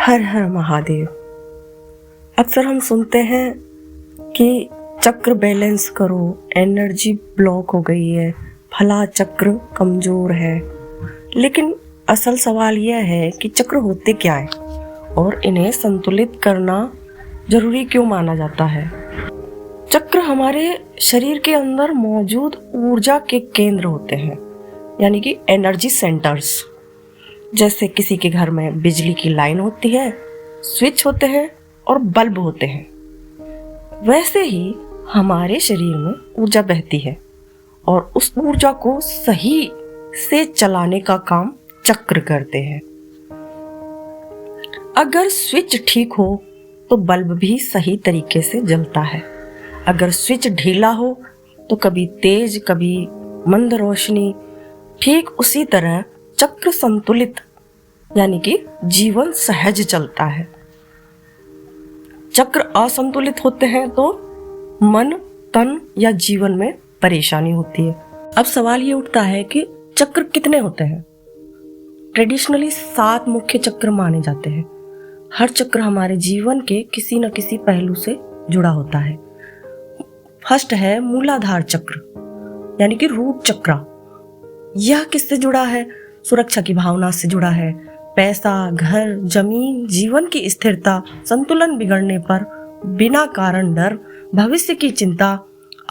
हर हर महादेव। अक्सर हम सुनते हैं कि चक्र बैलेंस करो, एनर्जी ब्लॉक हो गई है, फला चक्र कमजोर है। लेकिन असल सवाल यह है कि चक्र होते क्या है और इन्हें संतुलित करना जरूरी क्यों माना जाता है। चक्र हमारे शरीर के अंदर मौजूद ऊर्जा के केंद्र होते हैं, यानी कि एनर्जी सेंटर्स। जैसे किसी के घर में बिजली की लाइन होती है, स्विच होते हैं और बल्ब होते हैं, वैसे ही हमारे शरीर में ऊर्जा बहती है और उस ऊर्जा को सही से चलाने का काम चक्र करते हैं। अगर स्विच ठीक हो तो बल्ब भी सही तरीके से जलता है। अगर स्विच ढीला हो तो कभी तेज कभी मंद रोशनी। ठीक उसी तरह चक्र संतुलित यानी कि जीवन सहज चलता है। चक्र असंतुलित होते हैं तो मन, तन या जीवन में परेशानी होती है। अब सवाल ये उठता है कि चक्र कितने होते हैं। ट्रेडिशनली 7 मुख्य चक्र माने जाते हैं। हर चक्र हमारे जीवन के किसी न किसी पहलू से जुड़ा होता है। फर्स्ट है मूलाधार चक्र यानी कि रूट चक्र। यह किससे जुड़ा है? सुरक्षा की भावना से जुड़ा है। पैसा, घर, जमीन, जीवन की स्थिरता, संतुलन बिगड़ने पर बिना कारण डर, भविष्य की चिंता,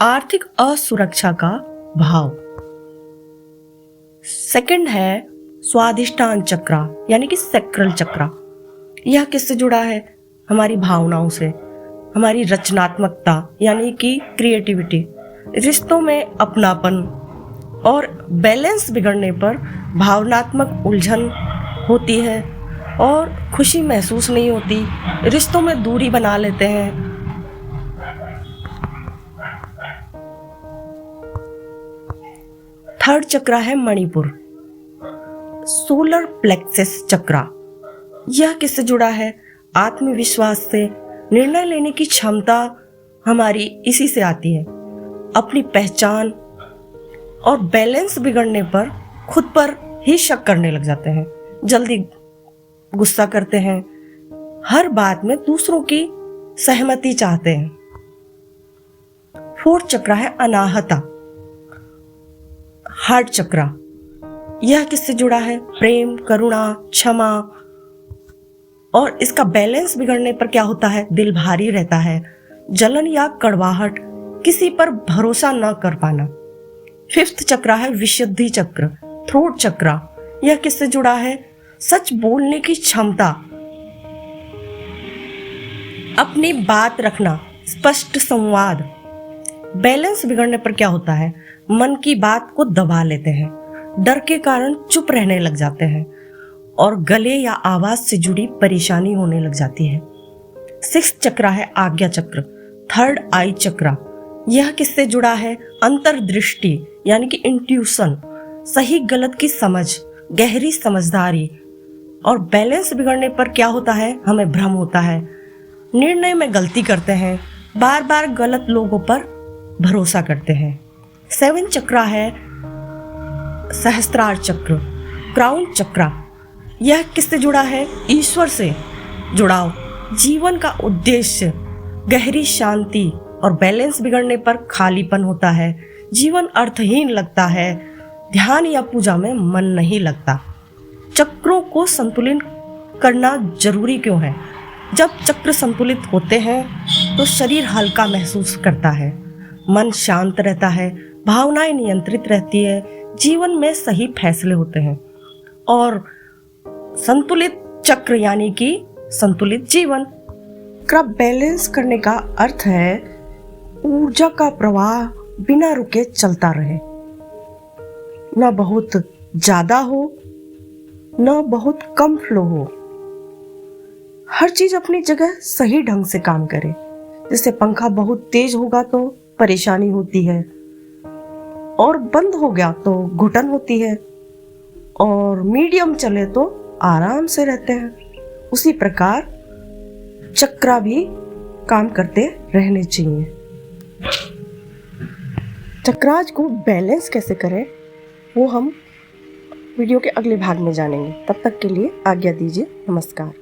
आर्थिक असुरक्षा का भाव। सेकंड है स्वाधिष्ठान चक्र यानी कि सैक्रल चक्र। यह किससे जुड़ा है? हमारी भावनाओं से, हमारी रचनात्मकता यानी कि क्रिएटिविटी, रिश्तों में अपनापन और बैलेंस बिगड़ने पर भावनात्मक उलझन होती है और खुशी महसूस नहीं होती, रिश्तों में दूरी बना लेते हैं। थर्ड चक्र है मणिपुर, सोलर प्लेक्सस चक्र। यह किससे जुड़ा है? आत्मविश्वास से, निर्णय लेने की क्षमता हमारी इसी से आती है। अपनी पहचान और बैलेंस बिगड़ने पर खुद पर ही शक करने लग जाते हैं, जल्दी गुस्सा करते हैं, हर बात में दूसरों की सहमति चाहते हैं। फोर्थ चक्र है अनाहता, हार्ट चक्र। यह किससे जुड़ा है? प्रेम, करुणा, क्षमा। और इसका बैलेंस बिगड़ने पर क्या होता है? दिल भारी रहता है, जलन या कड़वाहट, किसी पर भरोसा न कर पाना। फिफ्थ चक्र है विशुद्धि चक्र, थ्रोट चक्र। यह किससे जुड़ा है? सच बोलने की क्षमता, अपनी बात रखना, स्पष्ट संवाद। बैलेंस बिगड़ने पर क्या होता है? मन की बात को दबा लेते हैं, डर के कारण चुप रहने लग जाते हैं और गले या आवाज से जुड़ी परेशानी होने लग जाती है। सिक्स्थ चक्र है आज्ञा चक्र, थर्ड आई चक्र। यह किससे जुड़ा है? अंतर्दृष्टि यानी कि इंट्यूशन, सही गलत की समझ, गहरी समझदारी। और बैलेंस बिगड़ने पर क्या होता है? हमें भ्रम होता है, निर्णय में गलती करते हैं, बार बार गलत लोगों पर भरोसा करते हैं। 7 चक्र है सहस्त्रार चक्र, क्राउन चक्र। यह किससे जुड़ा है? ईश्वर से जुड़ाव, जीवन का उद्देश्य, गहरी शांति। और बैलेंस बिगड़ने पर खालीपन होता है, जीवन अर्थहीन लगता है, ध्यान या पूजा में मन नहीं लगता। चक्रों को संतुलित करना जरूरी क्यों है? जब चक्र संतुलित होते हैं तो शरीर हल्का महसूस करता है, मन शांत रहता है, भावनाएं नियंत्रित रहती है, जीवन में सही फैसले होते हैं और संतुलित चक्र यानी कि संतुलित जीवन का बैलेंस करने का अर्थ है ऊर्जा का प्रवाह बिना रुके चलता रहे, न बहुत ज्यादा हो न बहुत कम फ्लो हो। हर चीज अपनी जगह सही ढंग से काम करे। जैसे पंखा बहुत तेज होगा तो परेशानी होती है और बंद हो गया तो घुटन होती है, और मीडियम चले तो आराम से रहते हैं। उसी प्रकार चक्र भी काम करते रहने चाहिए। चक्राज को बैलेंस कैसे करें वो हम वीडियो के अगले भाग में जानेंगे। तब तक के लिए आज्ञा दीजिए। नमस्कार।